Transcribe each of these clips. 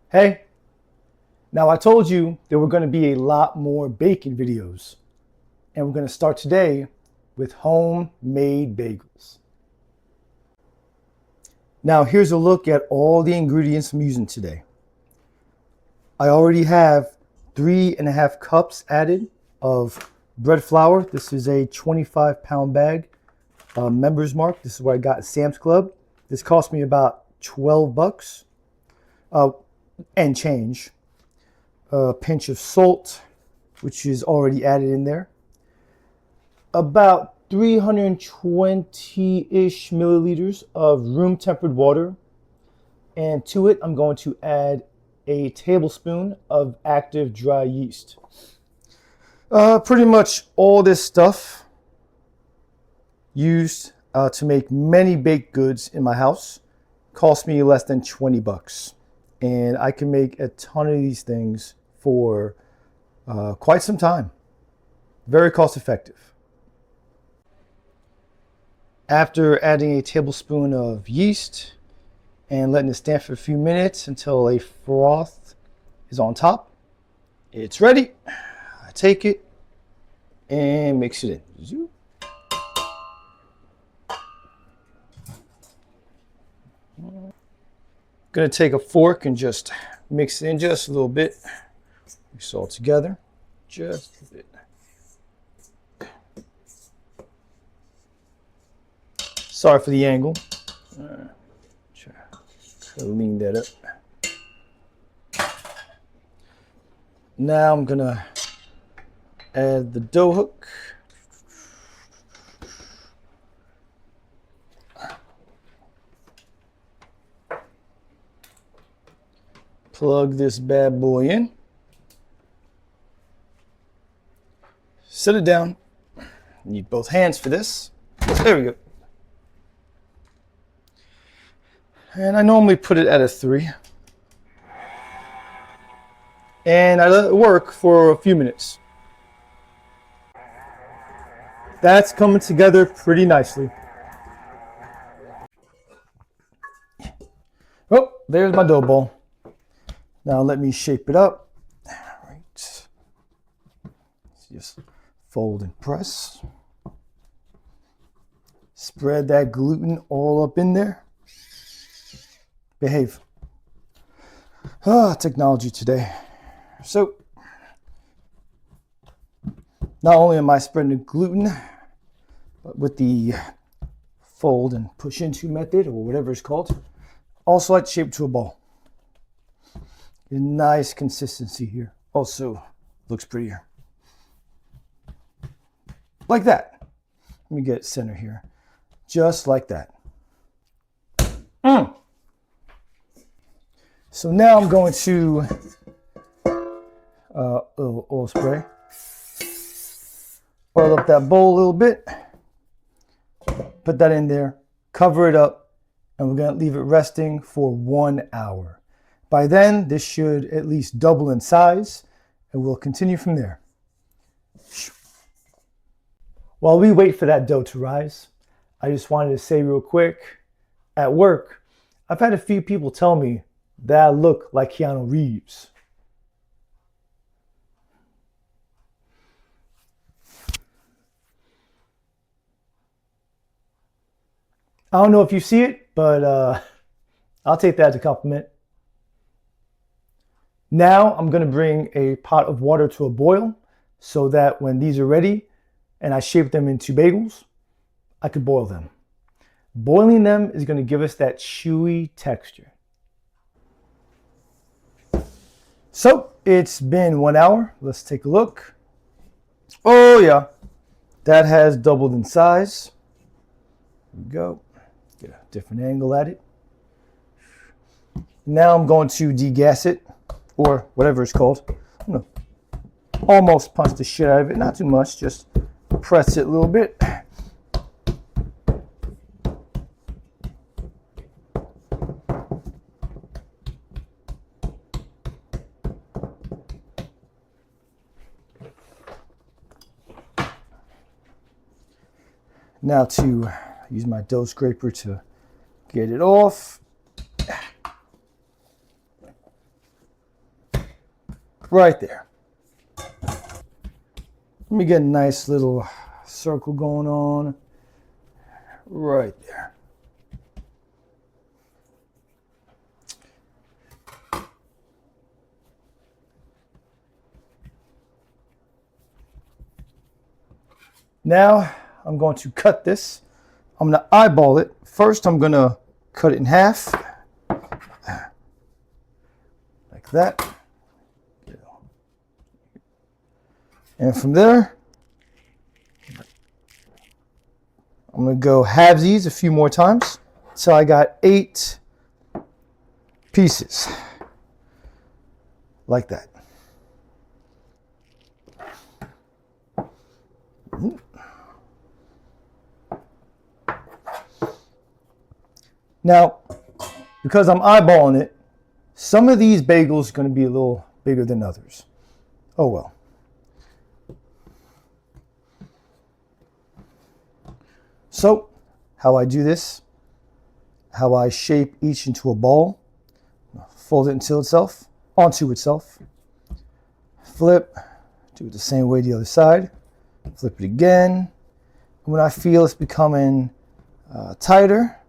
Hey, now I told you there were going to be a lot more baking videos, and we're going to start today with homemade bagels. Now here's a look at all the ingredients I'm using today. I already have 3.5 cups added of bread flour. This is a 25-pound bag, Members Mark. This is what I got at Sam's Club. This cost me about 12 bucks and change. A pinch of salt, which is already added in there. About 320-ish milliliters of room tempered water. And to it, I'm going to add a tablespoon of active dry yeast. Pretty much all this stuff used to make many baked goods in my house cost me less than 20 bucks. And I can make a ton of these things for quite some time. Very cost effective. After adding a tablespoon of yeast and letting it stand for a few minutes until a froth is on top, it's ready. I take it and mix it in. Gonna take a fork and just mix it in just a little bit. Mix it all together, just a bit. Sorry for the angle. Try to lean that up. Now I'm gonna add the dough hook. Plug this bad boy in. Set it down. Need both hands for this. There we go. And I normally put it at a 3. And I let it work for a few minutes. That's coming together pretty nicely. Oh, there's my dough ball. Now let me shape it up. All right. Just fold and press. Spread that gluten all up in there. Behave. Technology today. So, not only am I spreading the gluten, but with the fold and push into method, or whatever it's called, also like to shape it to a ball. A nice consistency here. Also looks prettier. Like that. Let me get it center here. Just like that. So now I'm going to a little oil spray. Oil up that bowl a little bit. Put that in there. Cover it up. And we're going to leave it resting for 1 hour. By then, this should at least double in size, and we'll continue from there. While we wait for that dough to rise, I just wanted to say real quick, at work, I've had a few people tell me that I look like Keanu Reeves. I don't know if you see it, but I'll take that as a compliment. Now I'm going to bring a pot of water to a boil so that when these are ready and I shape them into bagels, I could boil them. Boiling them is going to give us that chewy texture. So it's been 1 hour. Let's take a look. Oh yeah, that has doubled in size. Here we go. Get a different angle at it. Now I'm going to degas it, or whatever it's called. I'm gonna almost punch the shit out of it. Not too much, just press it a little bit. Now to use my dough scraper to get it off. right there. Let me get a nice little circle going on right there. Now I'm going to cut this. I'm going to eyeball it. First, I'm going to cut it in half like that. And from there, I'm going to go halvesies a few more times. So I got 8 pieces like that. Now, because I'm eyeballing it, some of these bagels are going to be a little bigger than others. Oh well. So, how I do this, how I shape each into a ball, fold it onto itself, flip, do it the same way the other side, flip it again. When I feel it's becoming tighter,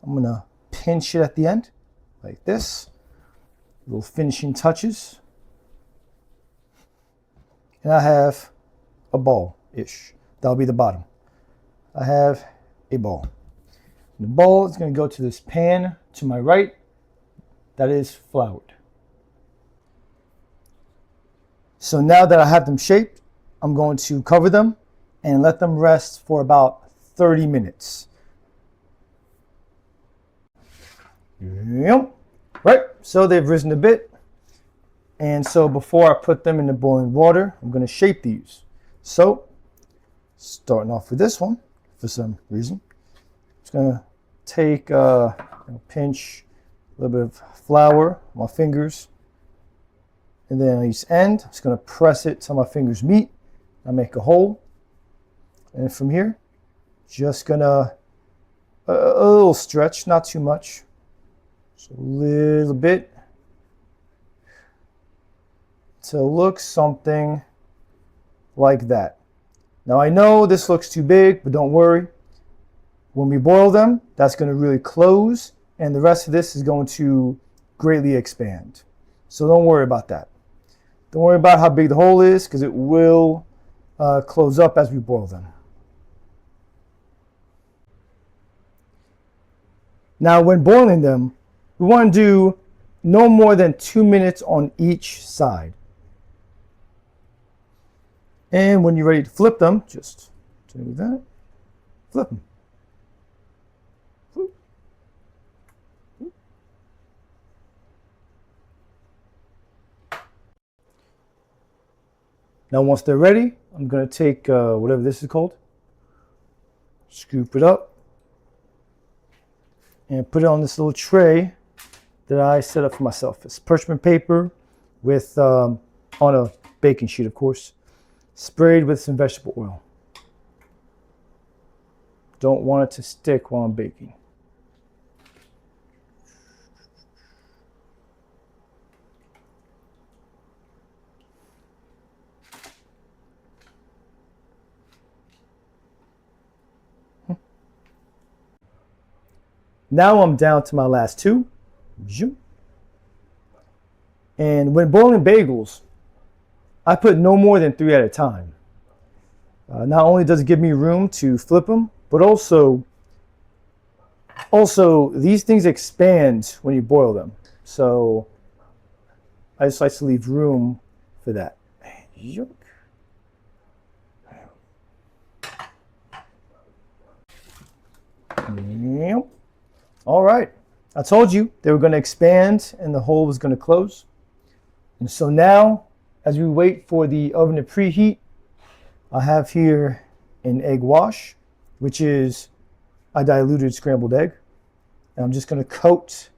I'm going to pinch it at the end, like this. Little finishing touches. And I have a ball-ish. That'll be the bottom. I have a ball. The ball is going to go to this pan to my right that is floured. So now that I have them shaped, I'm going to cover them and let them rest for about 30 minutes. Yep. Right, so they've risen a bit. And so before I put them in the boiling water, I'm going to shape these. So, starting off with this one, for some reason, just going to take pinch a little bit of flour on my fingers, and then on each end, I'm just going to press it till my fingers meet. I make a hole, and from here, just gonna a little stretch, not too much, just a little bit, to look something like that. Now I know this looks too big, but don't worry. When we boil them, that's going to really close, and the rest of this is going to greatly expand. So don't worry about that. Don't worry about how big the hole is, because it will close up as we boil them. Now when boiling them, we want to do no more than 2 minutes on each side. And when you're ready to flip them, just do that, flip them. Now once they're ready, I'm going to take whatever this is called, scoop it up, and put it on this little tray that I set up for myself. It's parchment paper with, on a baking sheet of course, sprayed with some vegetable oil. Don't want it to stick while I'm baking. Now I'm down to my last 2. And when boiling bagels, I put no more than 3 at a time. Not only does it give me room to flip them, but also these things expand when you boil them. So I just like to leave room for that. All right, I told you they were going to expand and the hole was going to close. And so now, as we wait for the oven to preheat, I have here an egg wash, which is a diluted scrambled egg. And I'm just going to coat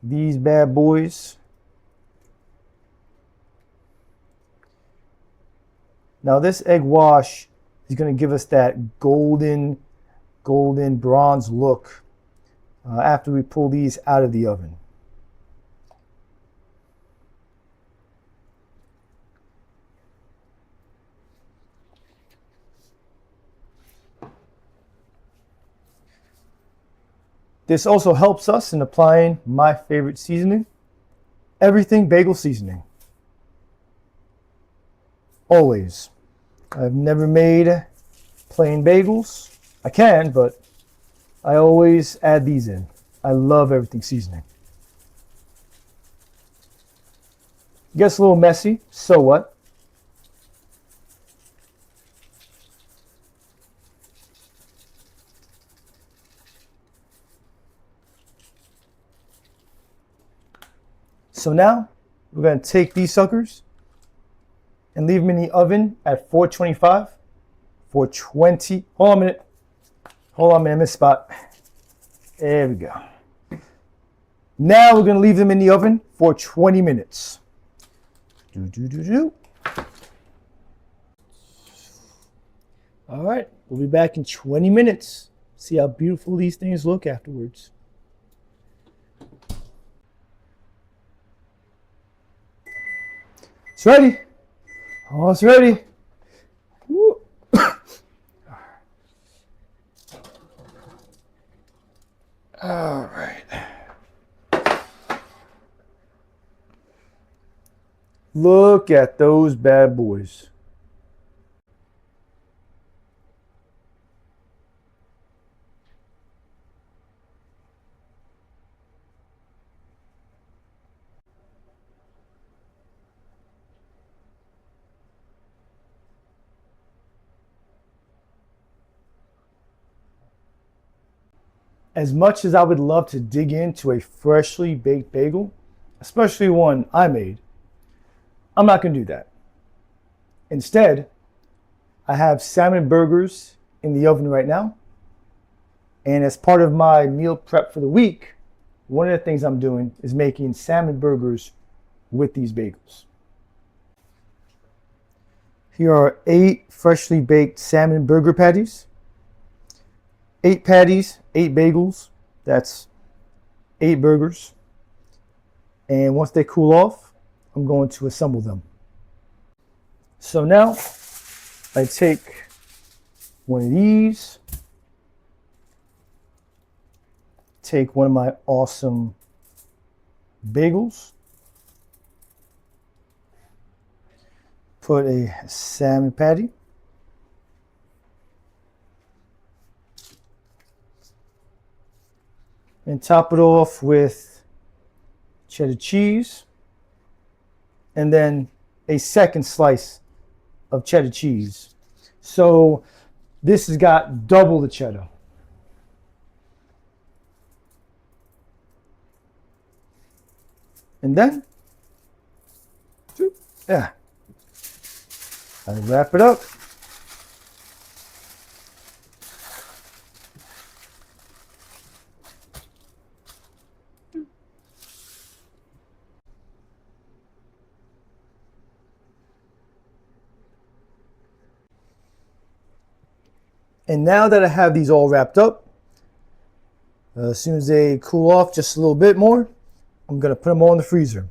these bad boys. Now this egg wash is going to give us that golden bronze look after we pull these out of the oven. This also helps us in applying my favorite seasoning, everything bagel seasoning. Always. I've never made plain bagels. I can, but I always add these in. I love everything seasoning. Gets a little messy, so what? So now we're going to take these suckers and leave them in the oven at 425 for 20. Hold on a minute. Hold on a minute, I missed a spot. There we go. Now we're going to leave them in the oven for 20 minutes. All right, we'll be back in 20 minutes. See how beautiful these things look afterwards. It's ready. Oh, it's ready. Woo. All right. Look at those bad boys. As much as I would love to dig into a freshly baked bagel, especially one I made, I'm not going to do that. Instead, I have salmon burgers in the oven right now. And as part of my meal prep for the week, one of the things I'm doing is making salmon burgers with these bagels. Here are 8 freshly baked salmon burger patties. 8 patties, 8 bagels, that's 8 burgers. And once they cool off, I'm going to assemble them. So now I take one of these, take one of my awesome bagels, put a salmon patty, and top it off with cheddar cheese, and then a second slice of cheddar cheese. So this has got double the cheddar. And then, yeah, I wrap it up. And now that I have these all wrapped up, as soon as they cool off just a little bit more, I'm going to put them all in the freezer.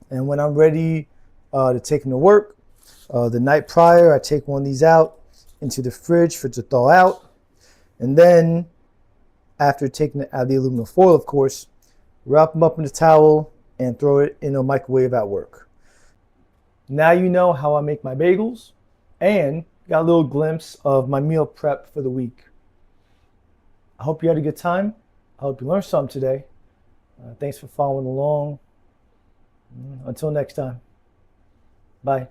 And when I'm ready to take them to work, the night prior, I take one of these out into the fridge for it to thaw out. And then, after taking it out of the aluminum foil, of course, wrap them up in a towel and throw it in a microwave at work. Now you know how I make my bagels, and got a little glimpse of my meal prep for the week. I hope you had a good time. I hope you learned something today. Thanks for following along. Until next time. Bye.